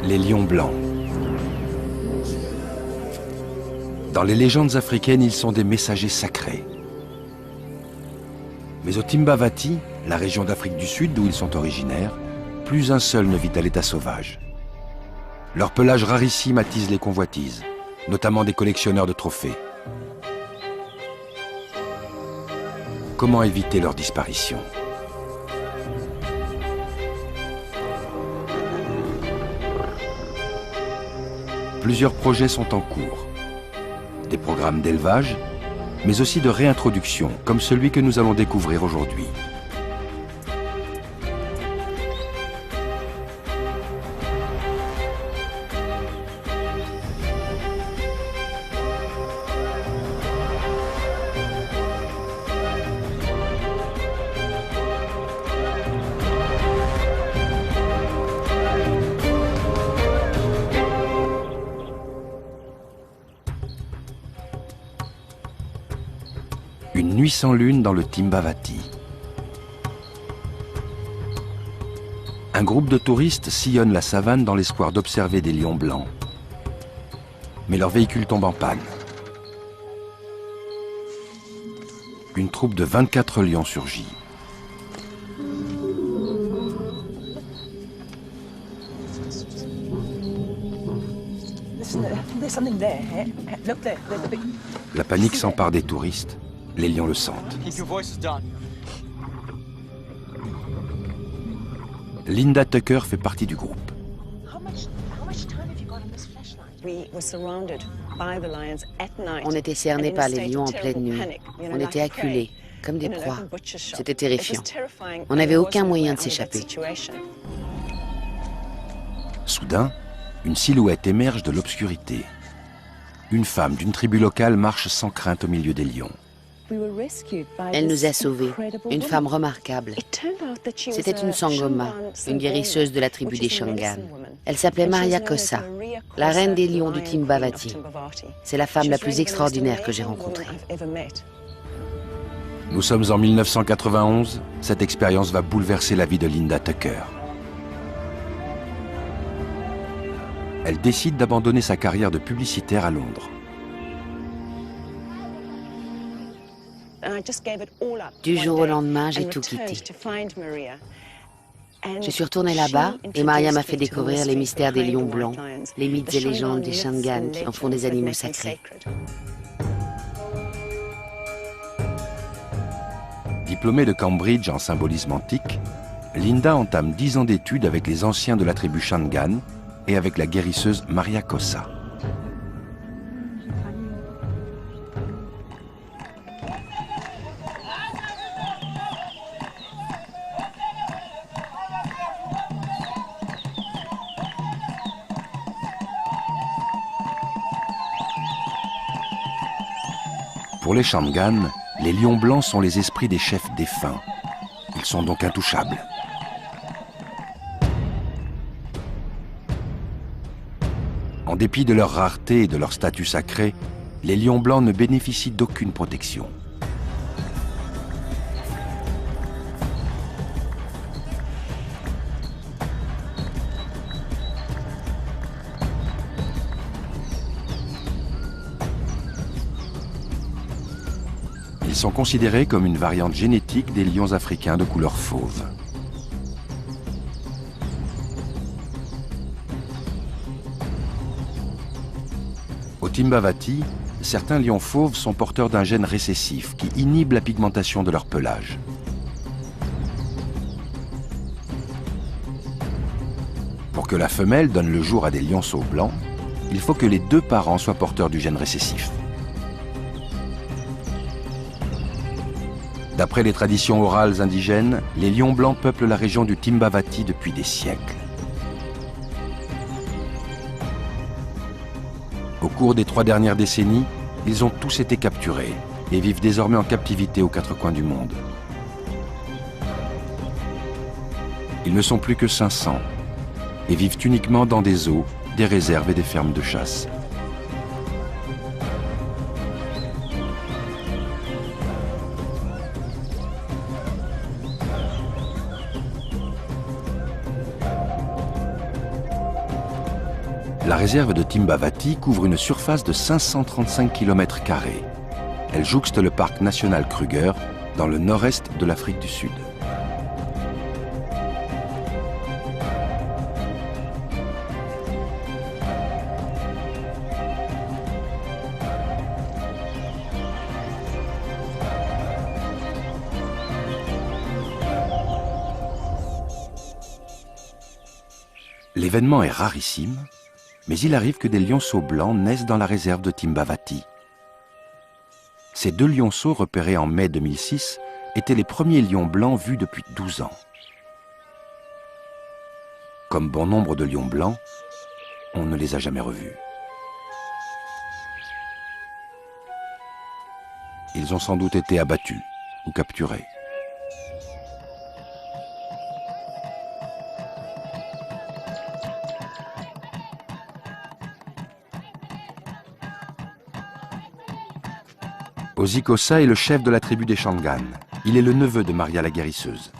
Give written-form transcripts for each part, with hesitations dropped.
Les lions blancs. Dans les légendes africaines, ils sont des messagers sacrés. Mais au Timbavati, la région d'Afrique du Sud d'où ils sont originaires, plus un seul ne vit à l'état sauvage. Leur pelage rarissime attise les convoitises, notamment des collectionneurs de trophées. Comment éviter leur disparition ? Plusieurs projets sont en cours. Des programmes d'élevage, mais aussi de réintroduction, comme celui que nous allons découvrir aujourd'hui. Une nuit sans lune dans le Timbavati. Un groupe de touristes sillonne la savane dans l'espoir d'observer des lions blancs. Mais leur véhicule tombe en panne. Une troupe de 24 lions surgit. La panique s'empare des touristes. Les lions le sentent. Linda Tucker fait partie du groupe. On était cernés par les lions en pleine nuit. On était acculés, comme des proies. C'était terrifiant. On n'avait aucun moyen de s'échapper. Soudain, une silhouette émerge de l'obscurité. Une femme d'une tribu locale marche sans crainte au milieu des lions. Elle nous a sauvés, une femme remarquable. C'était une Sangoma, une guérisseuse de la tribu des Shangan. Elle s'appelait Maria Kossa, la reine des lions du Timbavati. C'est la femme la plus extraordinaire que j'ai rencontrée. Nous sommes en 1991, cette expérience va bouleverser la vie de Linda Tucker. Elle décide d'abandonner sa carrière de publicitaire à Londres. Du jour au lendemain, j'ai tout quitté. Je suis retournée là-bas et Maria m'a fait découvrir les mystères des lions blancs, les mythes et légendes des Shangan qui en font des animaux sacrés. Diplômée de Cambridge en symbolisme antique, Linda entame 10 ans d'études avec les anciens de la tribu Shangan et avec la guérisseuse Maria Kossa. Pour les Shangan, les lions blancs sont les esprits des chefs défunts. Ils sont donc intouchables. En dépit de leur rareté et de leur statut sacré, les lions blancs ne bénéficient d'aucune protection. Ils sont considérés comme une variante génétique des lions africains de couleur fauve. Au Timbavati, certains lions fauves sont porteurs d'un gène récessif qui inhibe la pigmentation de leur pelage. Pour que la femelle donne le jour à des lionceaux blancs, il faut que les deux parents soient porteurs du gène récessif. D'après les traditions orales indigènes, les lions blancs peuplent la région du Timbavati depuis des siècles. Au cours des 3 dernières décennies, ils ont tous été capturés et vivent désormais en captivité aux 4 coins du monde. Ils ne sont plus que 500 et vivent uniquement dans des zoos, des réserves et des fermes de chasse. La réserve de Timbavati couvre une surface de 535 km². Elle jouxte le parc national Kruger dans le nord-est de l'Afrique du Sud. L'événement est rarissime, mais il arrive que des lionceaux blancs naissent dans la réserve de Timbavati. Ces 2 lionceaux repérés en mai 2006 étaient les premiers lions blancs vus depuis 12 ans. Comme bon nombre de lions blancs, on ne les a jamais revus. Ils ont sans doute été abattus ou capturés. Ozikosa est le chef de la tribu des Shangaan. Il est le neveu de Maria la guérisseuse.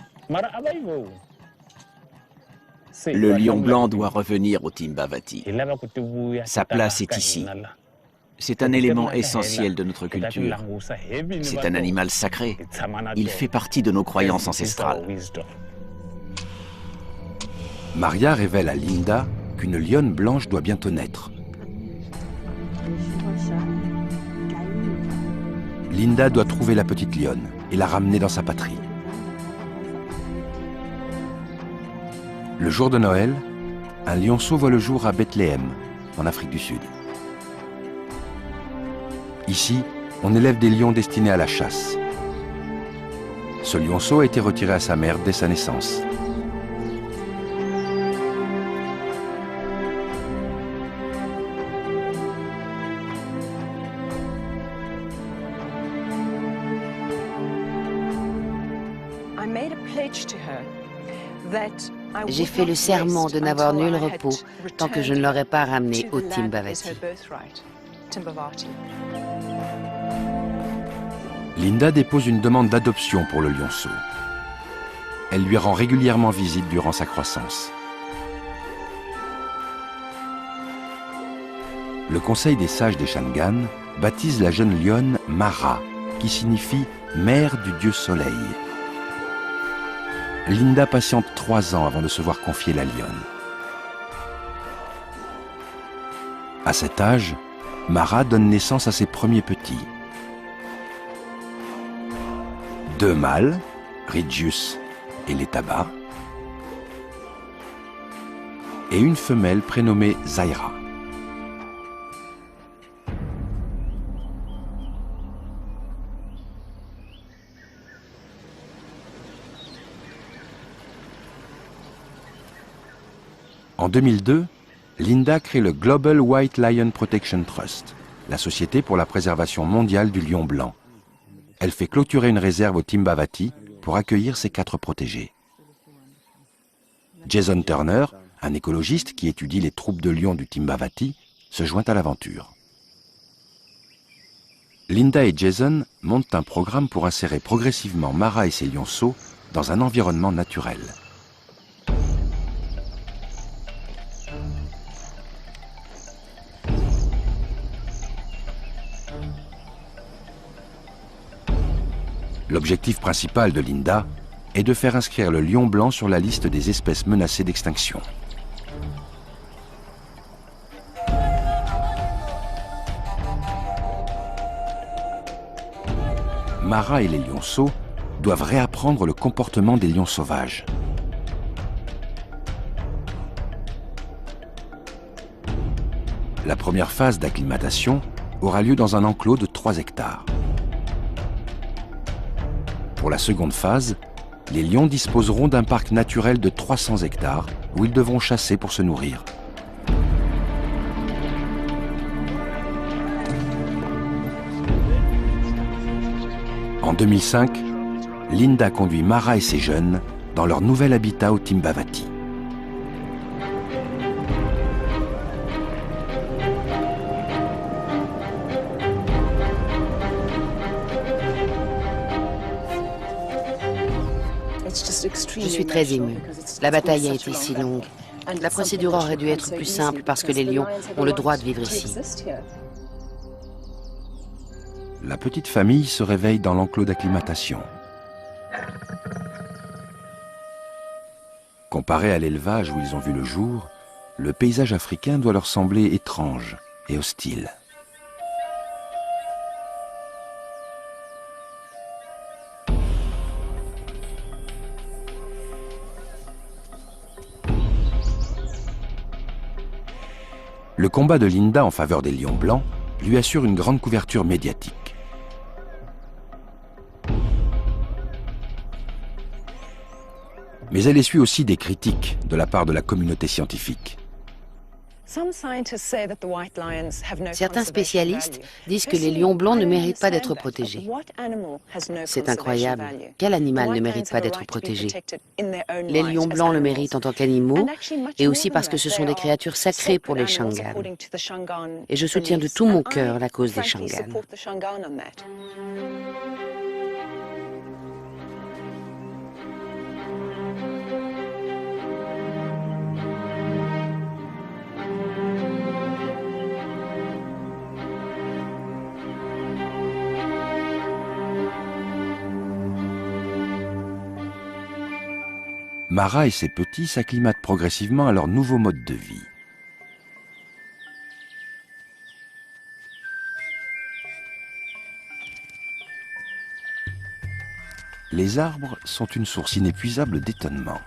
Le lion blanc doit revenir au Timbavati. Sa place est ici. C'est un élément essentiel de notre culture. C'est un animal sacré. Il fait partie de nos croyances ancestrales. Maria révèle à Linda qu'une lionne blanche doit bientôt naître. Linda doit trouver la petite lionne et la ramener dans sa patrie. Le jour de Noël, un lionceau voit le jour à Bethléem, en Afrique du Sud. Ici, on élève des lions destinés à la chasse. Ce lionceau a été retiré à sa mère dès sa naissance. J'ai fait le serment de n'avoir nul repos tant que je ne l'aurais pas ramené au Timbavati. Linda dépose une demande d'adoption pour le lionceau. Elle lui rend régulièrement visite durant sa croissance. Le conseil des sages des Shangaan baptise la jeune lionne Mara, qui signifie « mère du dieu soleil ». Linda patiente 3 ans avant de se voir confier la lionne. À cet âge, Mara donne naissance à ses premiers petits. 2 mâles, Rigius et Letaba, et une femelle prénommée Zaira. En 2002, Linda crée le Global White Lion Protection Trust, la société pour la préservation mondiale du lion blanc. Elle fait clôturer une réserve au Timbavati pour accueillir ses 4 protégés. Jason Turner, un écologiste qui étudie les troupes de lions du Timbavati, se joint à l'aventure. Linda et Jason montent un programme pour insérer progressivement Mara et ses lionceaux dans un environnement naturel. L'objectif principal de Linda est de faire inscrire le lion blanc sur la liste des espèces menacées d'extinction. Mara et les lionceaux doivent réapprendre le comportement des lions sauvages. La première phase d'acclimatation aura lieu dans un enclos de 3 hectares. Pour la seconde phase, les lions disposeront d'un parc naturel de 300 hectares où ils devront chasser pour se nourrir. En 2005, Linda conduit Mara et ses jeunes dans leur nouvel habitat au Timbavati. Je suis très émue. La bataille a été si longue. La procédure aurait dû être plus simple parce que les lions ont le droit de vivre ici. La petite famille se réveille dans l'enclos d'acclimatation. Comparé à l'élevage où ils ont vu le jour, le paysage africain doit leur sembler étrange et hostile. Le combat de Linda en faveur des lions blancs lui assure une grande couverture médiatique. Mais elle essuie aussi des critiques de la part de la communauté scientifique. Certains spécialistes disent que les lions blancs ne méritent pas d'être protégés. C'est incroyable. Quel animal ne mérite pas d'être protégé? Les lions blancs le méritent en tant qu'animaux et aussi parce que ce sont des créatures sacrées pour les Shangaan. Et je soutiens de tout mon cœur la cause des Shangaan. Mara et ses petits s'acclimatent progressivement à leur nouveau mode de vie. Les arbres sont une source inépuisable d'étonnement.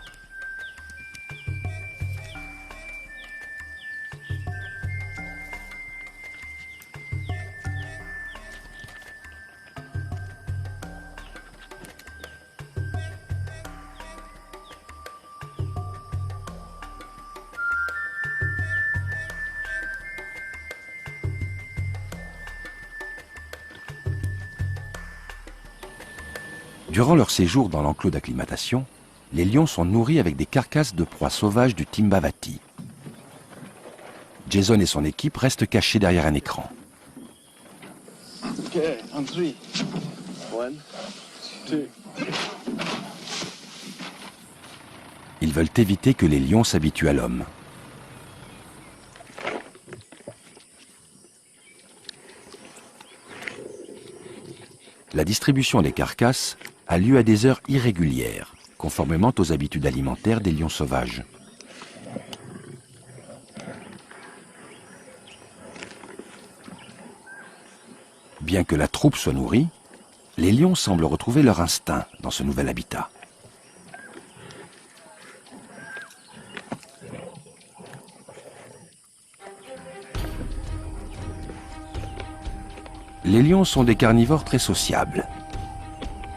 Durant leur séjour dans l'enclos d'acclimatation, les lions sont nourris avec des carcasses de proies sauvages du Timbavati. Jason et son équipe restent cachés derrière un écran. Okay, on 3. 1, 2. Ils veulent éviter que les lions s'habituent à l'homme. La distribution des carcasses a lieu à des heures irrégulières, conformément aux habitudes alimentaires des lions sauvages. Bien que la troupe soit nourrie, les lions semblent retrouver leur instinct dans ce nouvel habitat. Les lions sont des carnivores très sociables.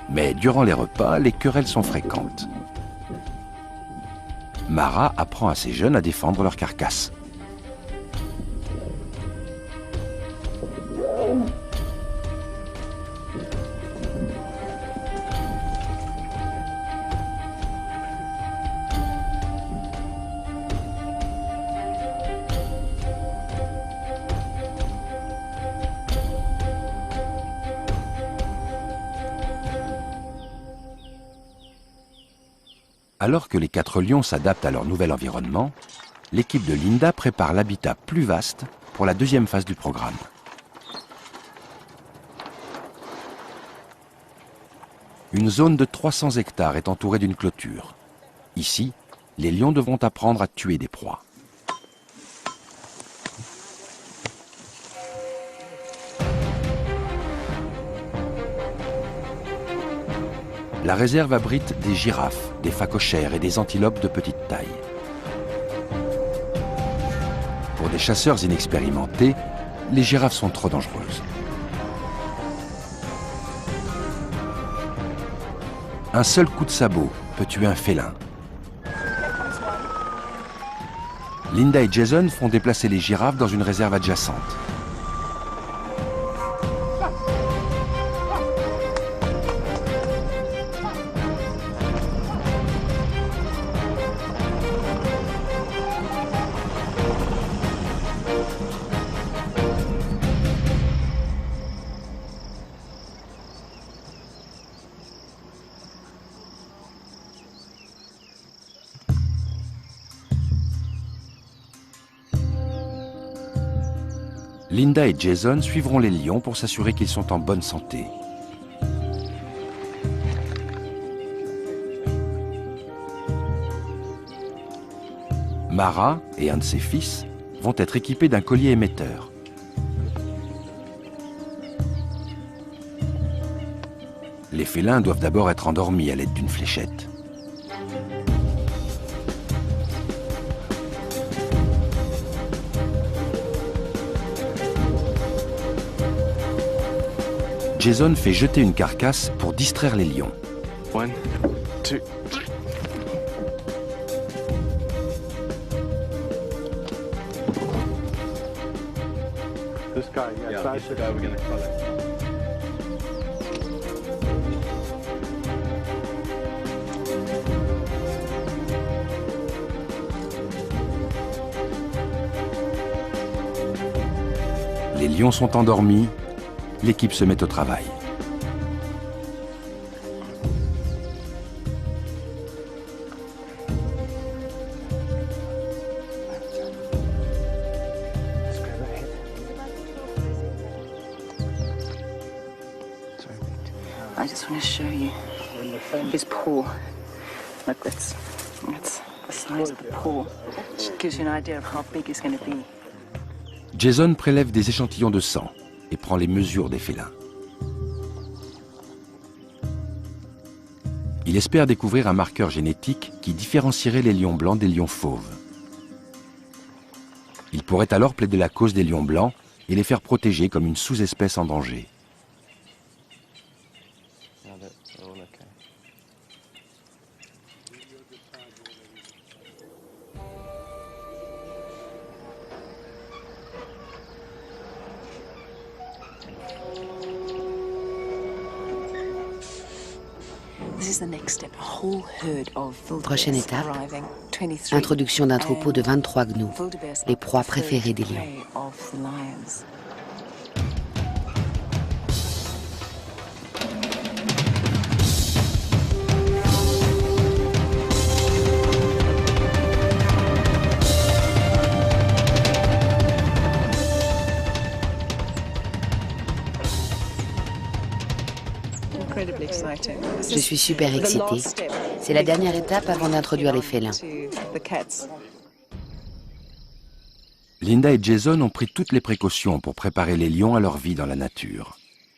Mais durant les repas, les querelles sont fréquentes. Mara apprend à ses jeunes à défendre leur carcasse. Alors que les 4 lions s'adaptent à leur nouvel environnement, l'équipe de Linda prépare l'habitat plus vaste pour la deuxième phase du programme. Une zone de 300 hectares est entourée d'une clôture. Ici, les lions devront apprendre à tuer des proies. La réserve abrite des girafes, des phacochères et des antilopes de petite taille. Pour des chasseurs inexpérimentés, les girafes sont trop dangereuses. Un seul coup de sabot peut tuer un félin. Linda et Jason font déplacer les girafes dans une réserve adjacente. Linda et Jason suivront les lions pour s'assurer qu'ils sont en bonne santé. Mara et un de ses fils vont être équipés d'un collier émetteur. Les félins doivent d'abord être endormis à l'aide d'une fléchette. Jason fait jeter une carcasse pour distraire les lions. 1, 2. This guy, yeah, this guy we're gonna collect. Les lions sont endormis, l'équipe se met au travail. I just want to show you his paw. Look, that's the size of the paw. It gives you an idea of how big it's going to be. Jason prélève des échantillons de sang et prend les mesures des félins. Il espère découvrir un marqueur génétique qui différencierait les lions blancs des lions fauves. Il pourrait alors plaider la cause des lions blancs et les faire protéger comme une sous-espèce en danger. Prochaine étape, introduction d'un troupeau de 23 gnous, les proies préférées des lions. Je suis super excitée. C'est la dernière étape avant d'introduire les félins. Linda et Jason ont pris toutes les précautions pour préparer les lions à leur vie dans la nature.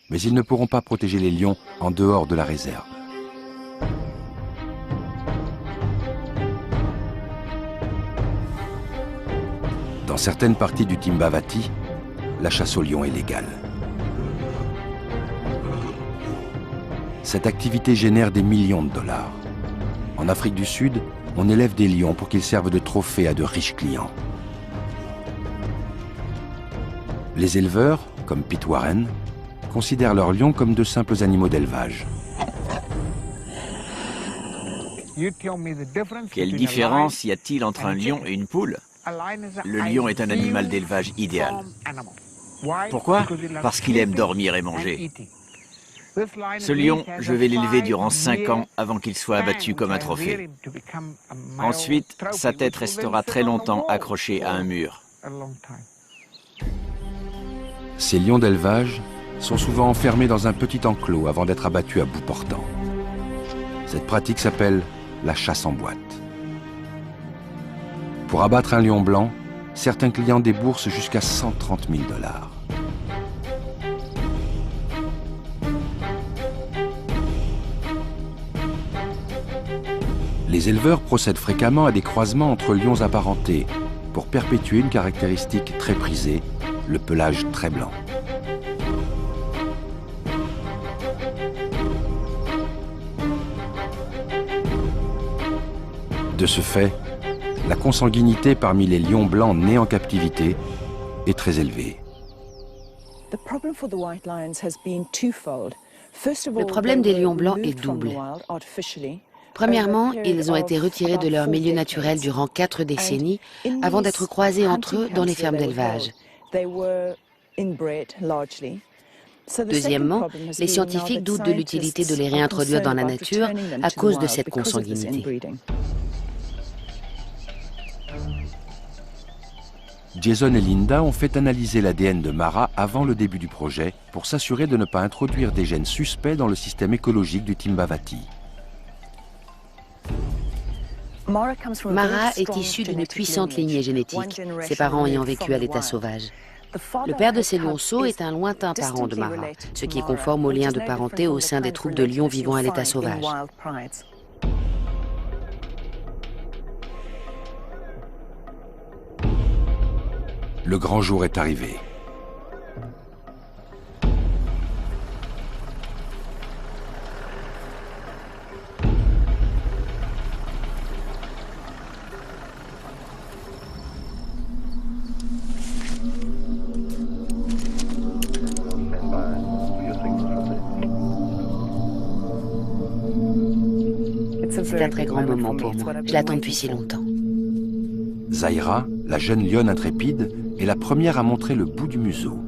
Mais ils ne pourront pas protéger les lions en dehors de la réserve. Dans certaines parties du Timbavati, la chasse aux lions est légale. Cette activité génère des millions de dollars. En Afrique du Sud, on élève des lions pour qu'ils servent de trophées à de riches clients. Les éleveurs, comme Pete Warren, considèrent leurs lions comme de simples animaux d'élevage. Quelle différence y a-t-il entre un lion et une poule? Le lion est un animal d'élevage idéal. Pourquoi? Parce qu'il aime dormir et manger. Ce lion, je vais l'élever durant 5 ans avant qu'il soit abattu comme un trophée. Ensuite, sa tête restera très longtemps accrochée à un mur. Ces lions d'élevage sont souvent enfermés dans un petit enclos avant d'être abattus à bout portant. Cette pratique s'appelle la chasse en boîte. Pour abattre un lion blanc, certains clients déboursent jusqu'à 130 000 $. Les éleveurs procèdent fréquemment à des croisements entre lions apparentés pour perpétuer une caractéristique très prisée, le pelage très blanc. De ce fait, la consanguinité parmi les lions blancs nés en captivité est très élevée. Le problème des lions blancs est double. Premièrement, ils ont été retirés de leur milieu naturel durant 4 décennies avant d'être croisés entre eux dans les fermes d'élevage. Deuxièmement, les scientifiques doutent de l'utilité de les réintroduire dans la nature à cause de cette consanguinité. Jason et Linda ont fait analyser l'ADN de Mara avant le début du projet pour s'assurer de ne pas introduire des gènes suspects dans le système écologique du Timbavati. Mara est issue d'une puissante lignée génétique, ses parents ayant vécu à l'état sauvage. Le père de ces lionceaux est un lointain parent de Mara, ce qui est conforme aux liens de parenté au sein des troupes de lions vivant à l'état sauvage. Le grand jour est arrivé. C'est un très grand moment pour moi. Je l'attends depuis si longtemps. Zaira, la jeune lionne intrépide, est la première à montrer le bout du museau.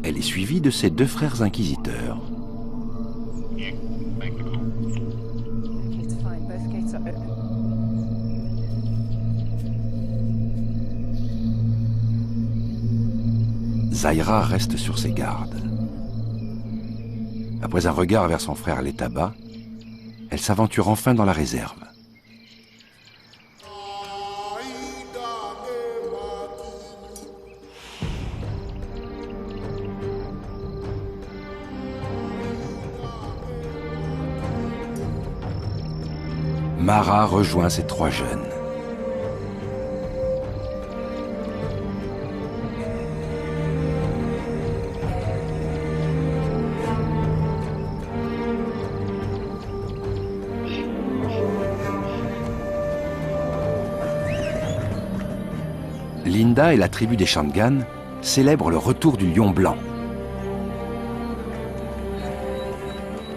Elle est suivie de ses deux frères inquisiteurs. Zaira reste sur ses gardes. Après un regard vers son frère Letaba, elle s'aventure enfin dans la réserve. Mara rejoint ses trois jeunes. Linda et la tribu des Shangan célèbrent le retour du lion blanc.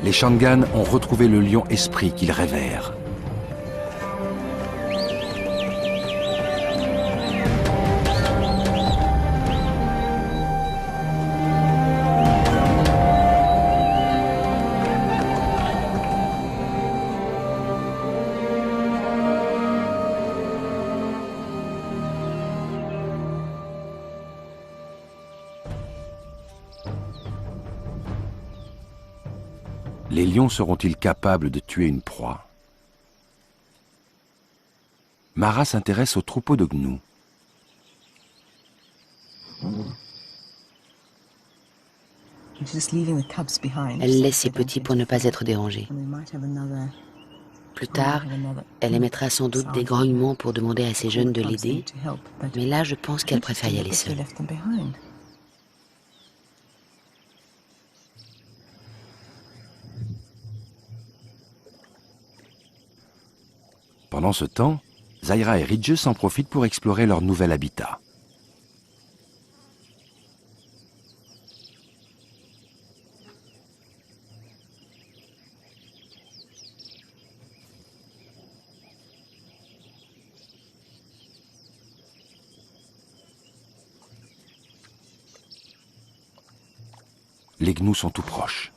Les Shangan ont retrouvé le lion esprit qu'ils révèrent. Les lions seront-ils capables de tuer une proie? Mara s'intéresse au troupeau de gnous. Elle laisse ses petits pour ne pas être dérangée. Plus tard, elle émettra sans doute des grognements pour demander à ses jeunes de l'aider, mais là, je pense qu'elle préfère y aller seule. Pendant ce temps, Zaira et Ridges en profitent pour explorer leur nouvel habitat. Les gnous sont tout proches.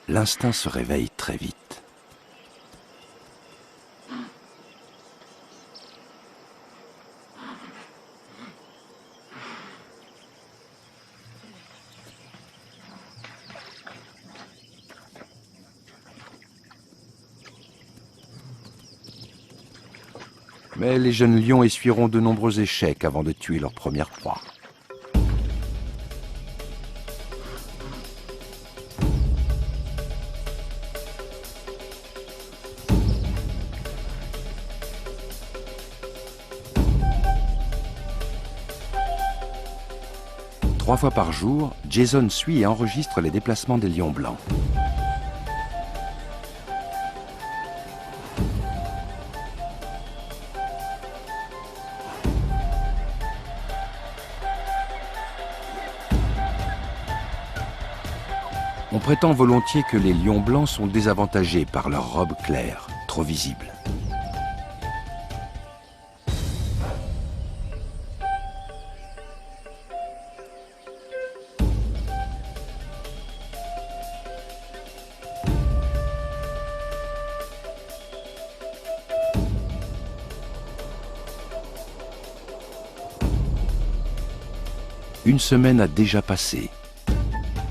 L'instinct se réveille très vite. Mais les jeunes lions essuieront de nombreux échecs avant de tuer leur première proie. Trois fois par jour, Jason suit et enregistre les déplacements des lions blancs. On prétend volontiers que les lions blancs sont désavantagés par leur robe claire, trop visible. Une semaine a déjà passé.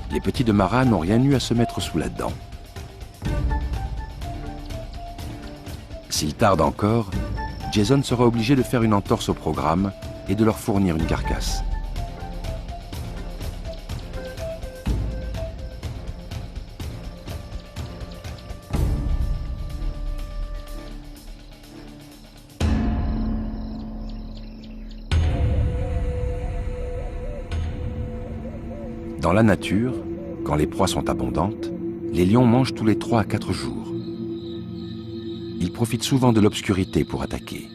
Les petits de Mara n'ont rien eu à se mettre sous la dent. S'il tarde encore, Jason sera obligé de faire une entorse au programme et de leur fournir une carcasse. Dans la nature, quand les proies sont abondantes, les lions mangent tous les 3 à 4 jours. Ils profitent souvent de l'obscurité pour attaquer.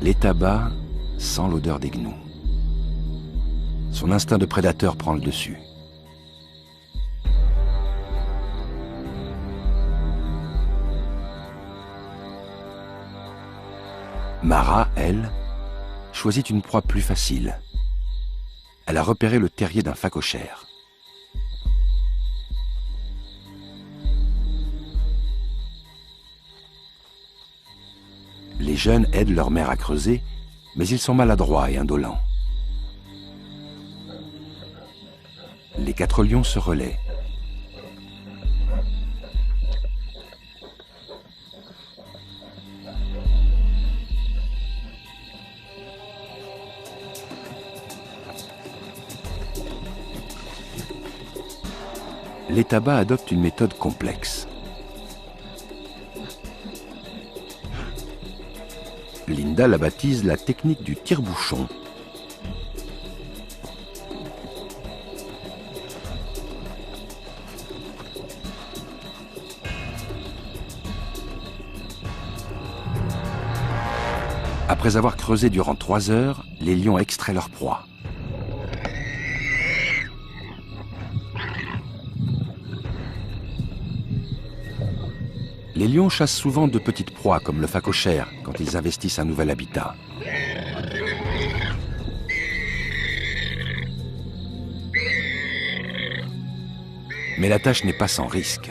L'étaba sent l'odeur des gnous. Son instinct de prédateur prend le dessus. Mara, elle, choisit une proie plus facile. Elle a repéré le terrier d'un phacochère. Les jeunes aident leur mère à creuser, mais ils sont maladroits et indolents. Les 4 lions se relaient. L'étaba adopte une méthode complexe. Linda la baptise la technique du tire-bouchon. Après avoir creusé durant 3 heures, les lions extraient leur proie. Les lions chassent souvent de petites proies comme le phacochère quand ils investissent un nouvel habitat. Mais la tâche n'est pas sans risque.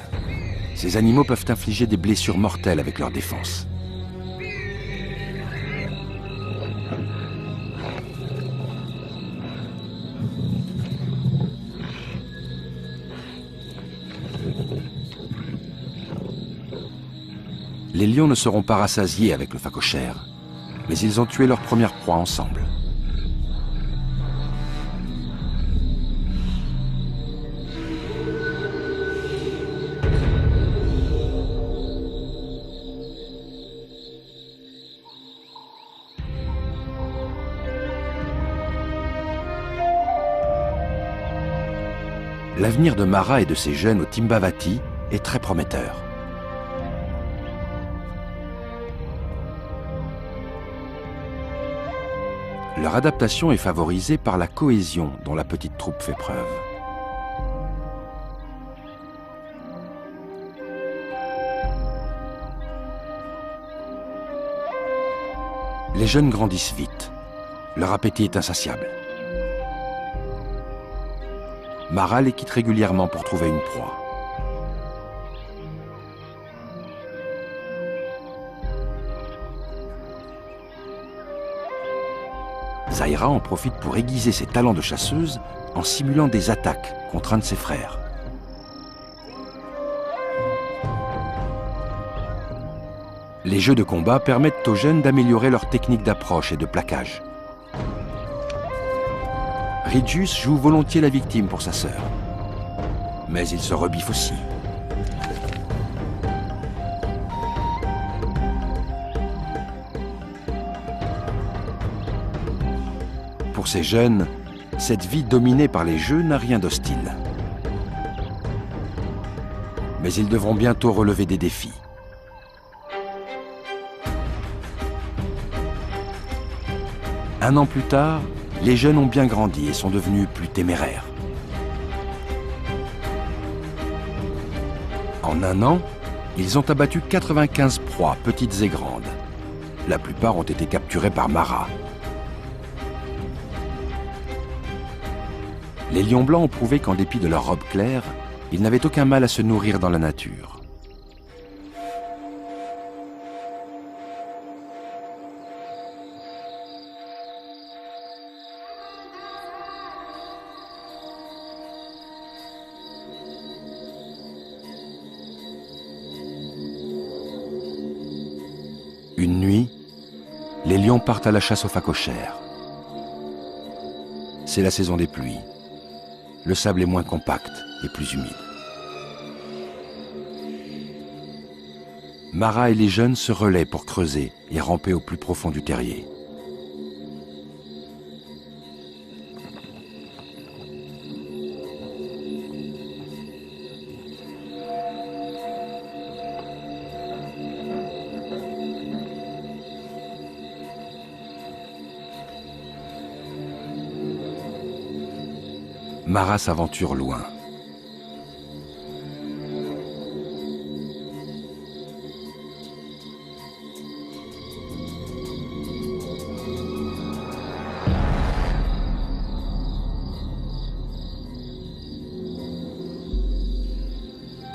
Ces animaux peuvent infliger des blessures mortelles avec leur défense. Les lions ne seront pas rassasiés avec le phacochère, mais ils ont tué leur première proie ensemble. L'avenir de Mara et de ses jeunes au Timbavati est très prometteur. Leur adaptation est favorisée par la cohésion dont la petite troupe fait preuve. Les jeunes grandissent vite. Leur appétit est insatiable. Mara les quitte régulièrement pour trouver une proie. Zaira en profite pour aiguiser ses talents de chasseuse en simulant des attaques contre un de ses frères. Les jeux de combat permettent aux jeunes d'améliorer leur technique d'approche et de plaquage. Ridgius joue volontiers la victime pour sa sœur, mais il se rebiffe aussi. Pour ces jeunes, cette vie dominée par les jeux n'a rien d'hostile. Mais ils devront bientôt relever des défis. Un an plus tard, les jeunes ont bien grandi et sont devenus plus téméraires. En un an, ils ont abattu 95 proies, petites et grandes. La plupart ont été capturées par Mara. Les lions blancs ont prouvé qu'en dépit de leur robe claire, ils n'avaient aucun mal à se nourrir dans la nature. Une nuit, les lions partent à la chasse aux phacochères. C'est la saison des pluies. Le sable est moins compact et plus humide. Mara et les jeunes se relaient pour creuser et ramper au plus profond du terrier. Mara s'aventure loin.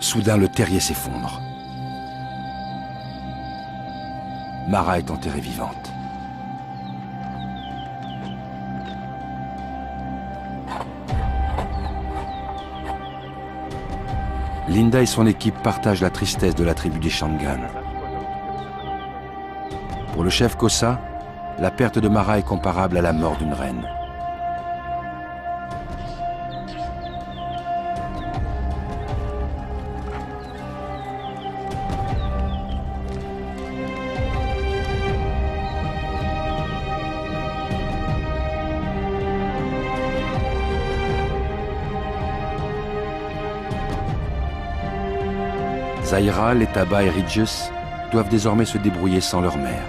Soudain, le terrier s'effondre. Mara est enterrée vivante. Linda et son équipe partagent la tristesse de la tribu des Shangaan. Pour le chef Xhosa, la perte de Mara est comparable à la mort d'une reine. Zaira, Letaba et Ridges doivent désormais se débrouiller sans leur mère.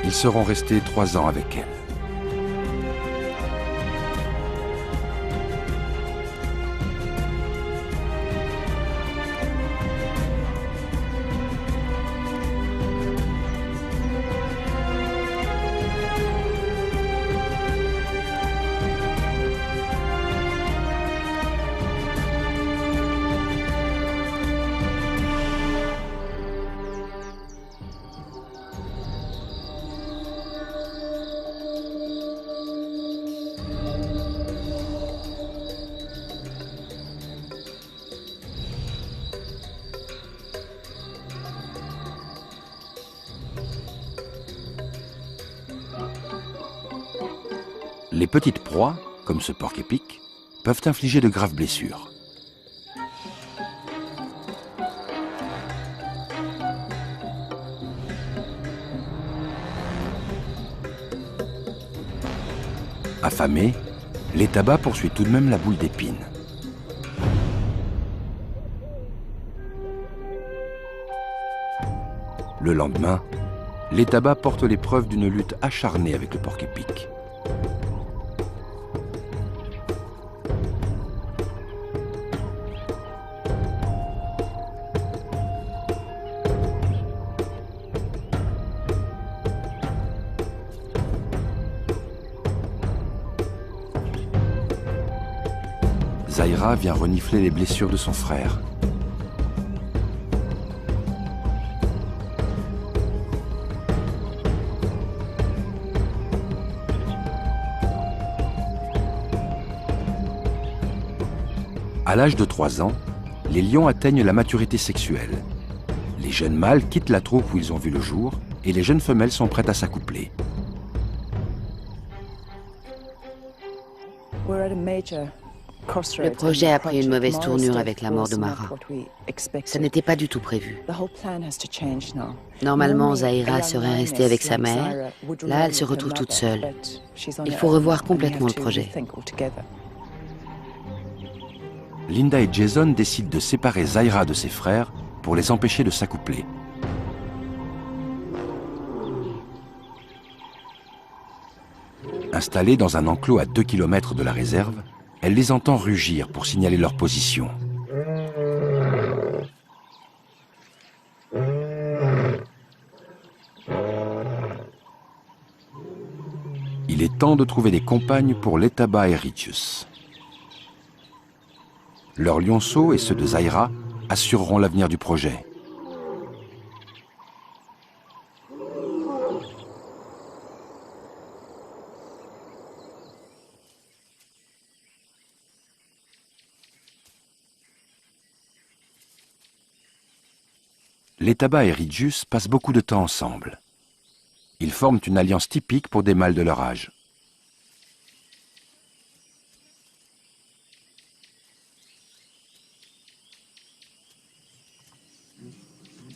Ils seront restés 3 ans avec elle. Les petites proies, comme ce porc-épic, peuvent infliger de graves blessures. Affamé, Letaba poursuit tout de même la boule d'épines. Le lendemain, Letaba porte les preuves d'une lutte acharnée avec le porc-épic. Zaira vient renifler les blessures de son frère. À l'âge de 3 ans, les lions atteignent la maturité sexuelle. Les jeunes mâles quittent la troupe où ils ont vu le jour et les jeunes femelles sont prêtes à s'accoupler. Le projet a pris une mauvaise tournure avec la mort de Mara. Ça n'était pas du tout prévu. Normalement, Zaira serait restée avec sa mère. Là, elle se retrouve toute seule. Il faut revoir complètement le projet. Linda et Jason décident de séparer Zaira de ses frères pour les empêcher de s'accoupler. Installées dans un enclos à 2 km de la réserve, elle les entend rugir pour signaler leur position. Il est temps de trouver des compagnes pour l'Etaba et Ritius. Leurs lionceaux et ceux de Zaira assureront l'avenir du projet. L'Etaba et Ritius passent beaucoup de temps ensemble. Ils forment une alliance typique pour des mâles de leur âge.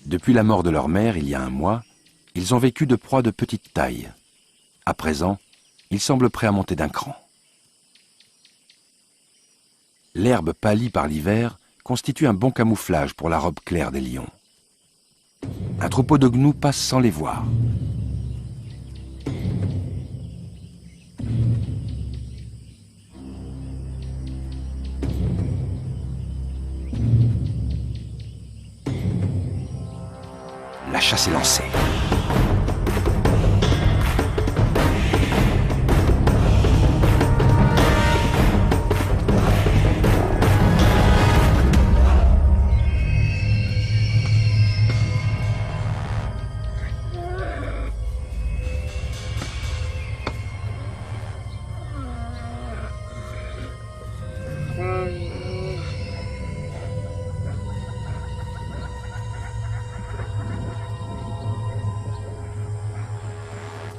Depuis la mort de leur mère, il y a un mois, ils ont vécu de proies de petite taille. À présent, ils semblent prêts à monter d'un cran. L'herbe pâlie par l'hiver constitue un bon camouflage pour la robe claire des lions. Un troupeau de gnous passe sans les voir. La chasse est lancée.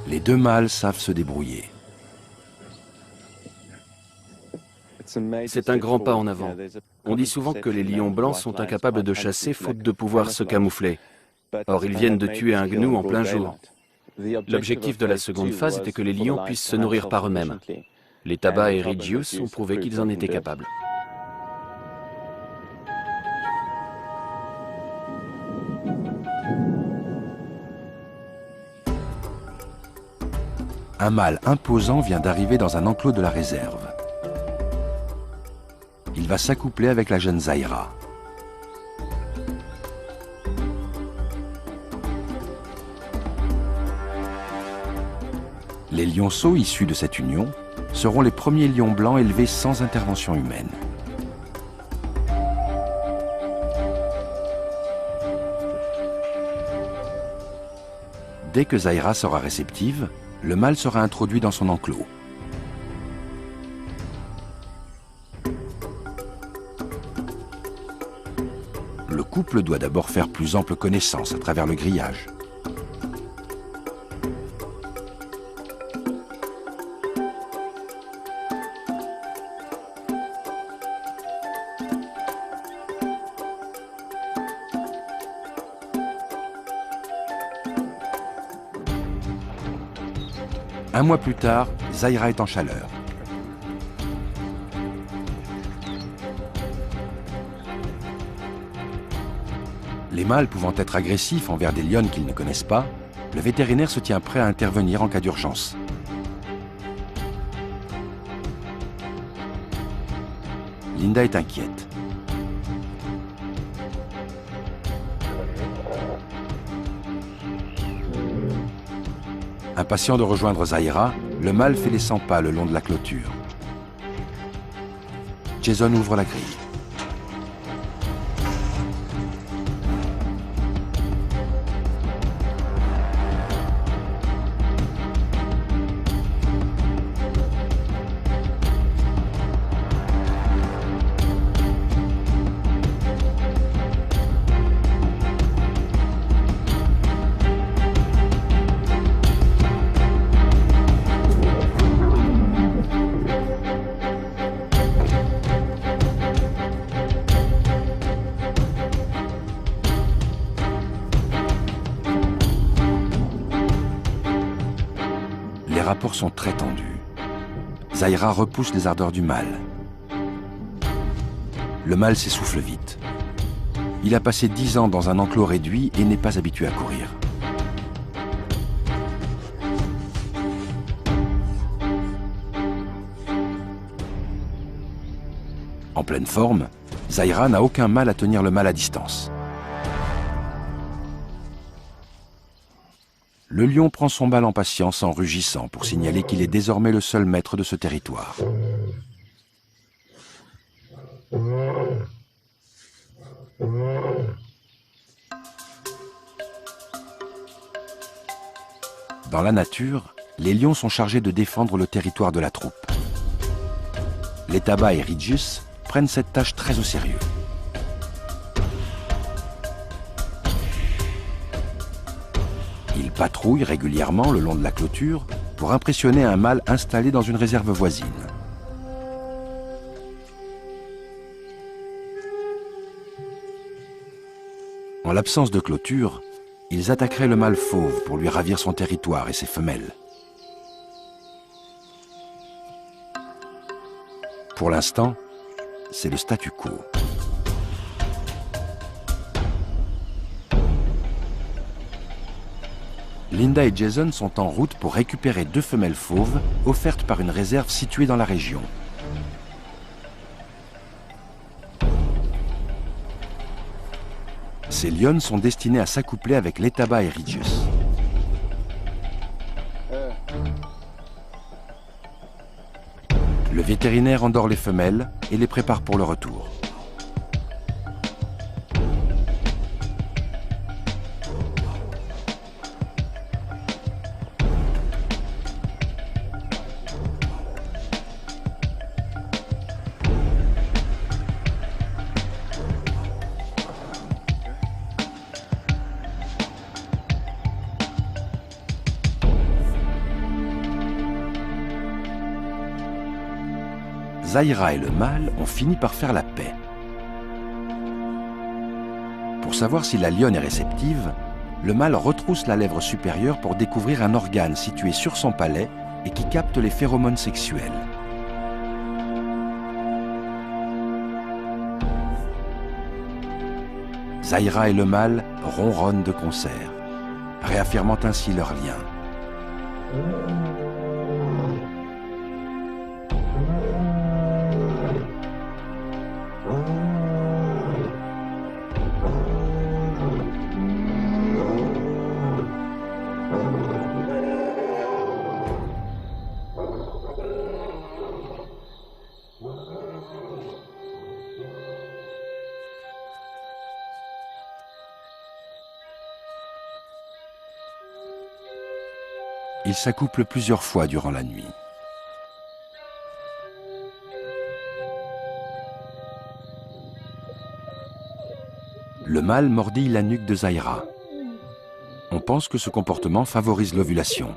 Les deux mâles savent se débrouiller. C'est un grand pas en avant. On dit souvent que les lions blancs sont incapables de chasser faute de pouvoir se camoufler. Or, ils viennent de tuer un gnou en plein jour. L'objectif de la seconde phase était que les lions puissent se nourrir par eux-mêmes. L'Etaba et Ritius ont prouvé qu'ils en étaient capables. Un mâle imposant vient d'arriver dans un enclos de la réserve. Il va s'accoupler avec la jeune Zaira. Les lionceaux issus de cette union seront les premiers lions blancs élevés sans intervention humaine. Dès que Zaira sera réceptive, le mâle sera introduit dans son enclos. Le couple doit d'abord faire plus ample connaissance à travers le grillage. Un mois plus tard, Zaira est en chaleur. Les mâles pouvant être agressifs envers des lionnes qu'ils ne connaissent pas, le vétérinaire se tient prêt à intervenir en cas d'urgence. Linda est inquiète. Impatient de rejoindre Zaira, le mâle fait les 100 pas le long de la clôture. Jason ouvre la grille. Les rapports sont très tendus. Zaira repousse les ardeurs du mâle. Le mâle s'essouffle vite. Il a passé 10 ans dans un enclos réduit et n'est pas habitué à courir. En pleine forme, Zaira n'a aucun mal à tenir le mâle à distance. Le lion prend son mâle en patience en rugissant pour signaler qu'il est désormais le seul maître de ce territoire. Dans la nature, les lions sont chargés de défendre le territoire de la troupe. Letaba et Rydgius prennent cette tâche très au sérieux. Ils patrouillent régulièrement le long de la clôture pour impressionner un mâle installé dans une réserve voisine. En l'absence de clôture, ils attaqueraient le mâle fauve pour lui ravir son territoire et ses femelles. Pour l'instant, c'est le statu quo. Linda et Jason sont en route pour récupérer 2 femelles fauves offertes par une réserve située dans la région. Ces lionnes sont destinées à s'accoupler avec Letaba et Rydgius. Le vétérinaire endort les femelles et les prépare pour le retour. Zaira et le mâle ont fini par faire la paix. Pour savoir si la lionne est réceptive, le mâle retrousse la lèvre supérieure pour découvrir un organe situé sur son palais et qui capte les phéromones sexuels. Zaira et le mâle ronronnent de concert, réaffirmant ainsi leur lien. Ils s'accouplent plusieurs fois durant la nuit. Le mâle mordille la nuque de Zaira. On pense que ce comportement favorise l'ovulation.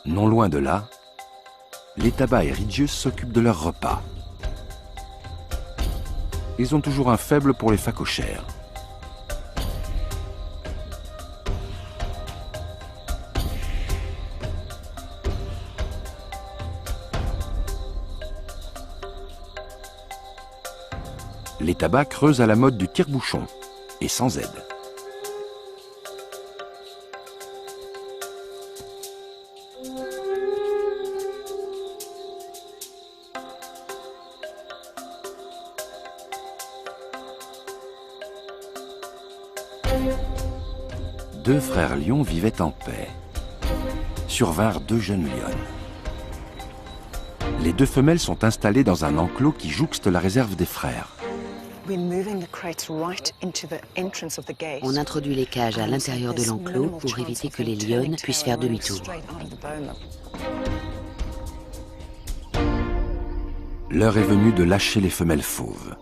Non loin de là, Letaba et Rydgius s'occupent de leur repas. Ils ont toujours un faible pour les phacochères. Letaba creuse à la mode du tire-bouchon, et sans aide. Deux frères lions vivaient en paix. Survinrent 2 jeunes lionnes. Les 2 femelles sont installées dans un enclos qui jouxte la réserve des frères. On introduit les cages à l'intérieur de l'enclos pour éviter que les lionnes puissent faire demi-tour. L'heure est venue de lâcher les femelles fauves.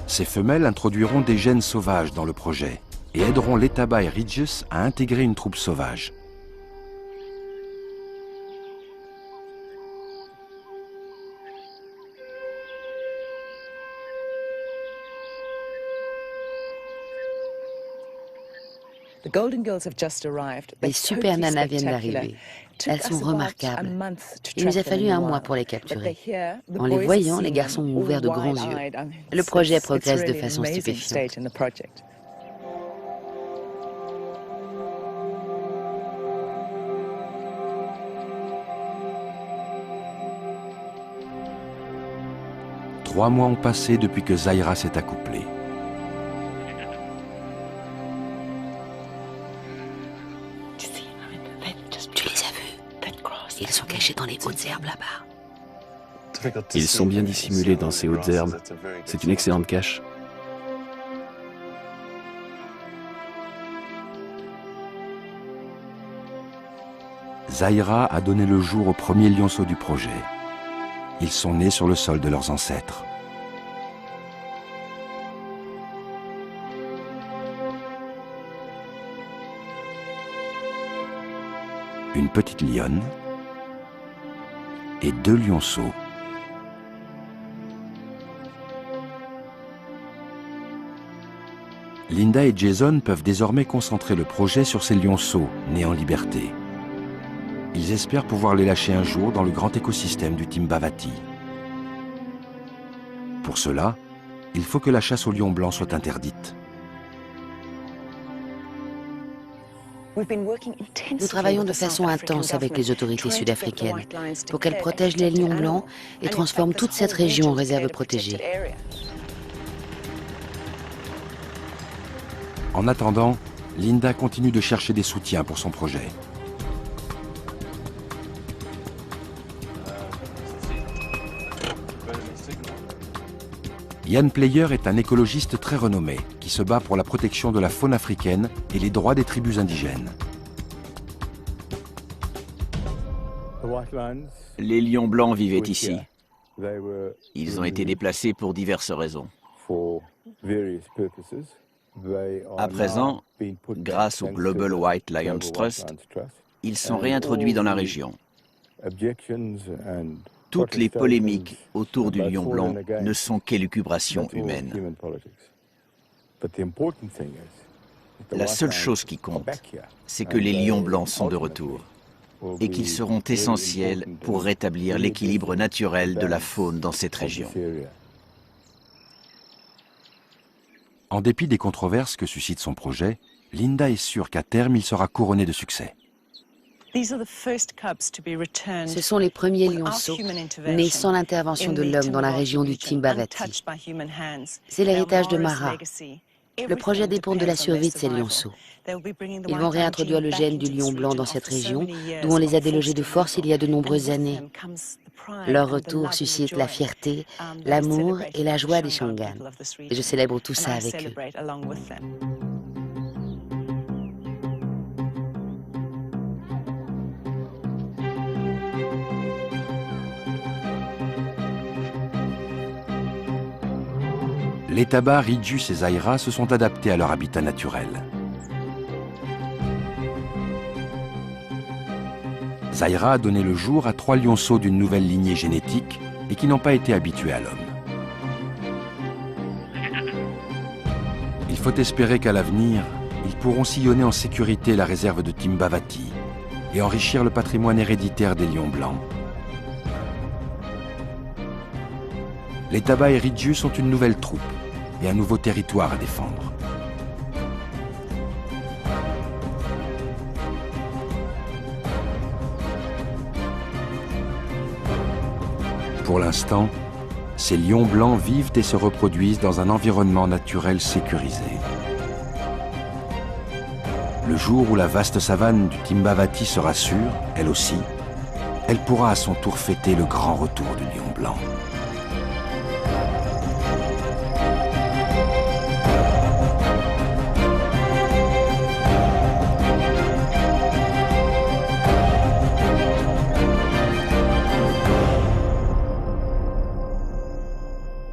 Ces femelles introduiront des gènes sauvages dans le projet et aideront Letaba et Rydgius à intégrer une troupe sauvage. Les super nanas viennent d'arriver. Elles sont remarquables. Il nous a fallu un mois pour les capturer. En les voyant, les garçons ont ouvert de grands yeux. Le projet progresse de façon stupéfiante. Trois mois ont passé depuis que Zahira s'est accouplée. Tu les as vus? Ils sont cachés dans les hautes herbes là-bas. Ils sont bien dissimulés dans ces hautes herbes. C'est une excellente cache. Zahira a donné le jour aux premiers lionceaux du projet. Ils sont nés sur le sol de leurs ancêtres. Une petite lionne et 2 lionceaux. Linda et Jason peuvent désormais concentrer le projet sur ces lionceaux nés en liberté. Ils espèrent pouvoir les lâcher un jour dans le grand écosystème du Timbavati. Pour cela, il faut que la chasse au lion blanc soit interdite. Nous travaillons de façon intense avec les autorités sud-africaines pour qu'elles protègent les lions blancs et transforment toute cette région en réserve protégée. En attendant, Linda continue de chercher des soutiens pour son projet. Ian Player est un écologiste très renommé qui se bat pour la protection de la faune africaine et les droits des tribus indigènes. Les lions blancs vivaient ici. Ils ont été déplacés pour diverses raisons. À présent, grâce au Global White Lions Trust, ils sont réintroduits dans la région. Toutes les polémiques autour du lion blanc ne sont qu'élucubrations humaines. La seule chose qui compte, c'est que les lions blancs sont de retour et qu'ils seront essentiels pour rétablir l'équilibre naturel de la faune dans cette région. En dépit des controverses que suscite son projet, Linda est sûre qu'à terme, il sera couronné de succès. Ce sont les premiers lionceaux nés sans l'intervention de l'homme dans la région du Timbavati. C'est l'héritage de Mara. Le projet dépend de la survie de ces lionceaux. Ils vont réintroduire le gène du lion blanc dans cette région, d'où on les a délogés de force il y a de nombreuses années. Leur retour suscite la fierté, l'amour et la joie des Shangaan. Et je célèbre tout ça avec eux. Les tabas, Ridjus et Zahira se sont adaptés à leur habitat naturel. Zahira a donné le jour à 3 lionceaux d'une nouvelle lignée génétique et qui n'ont pas été habitués à l'homme. Il faut espérer qu'à l'avenir, ils pourront sillonner en sécurité la réserve de Timbavati et enrichir le patrimoine héréditaire des lions blancs. Les tabas et Ridjus sont une nouvelle troupe et un nouveau territoire à défendre. Pour l'instant, ces lions blancs vivent et se reproduisent dans un environnement naturel sécurisé. Le jour où la vaste savane du Timbavati sera sûre, elle aussi, elle pourra à son tour fêter le grand retour du lion blanc.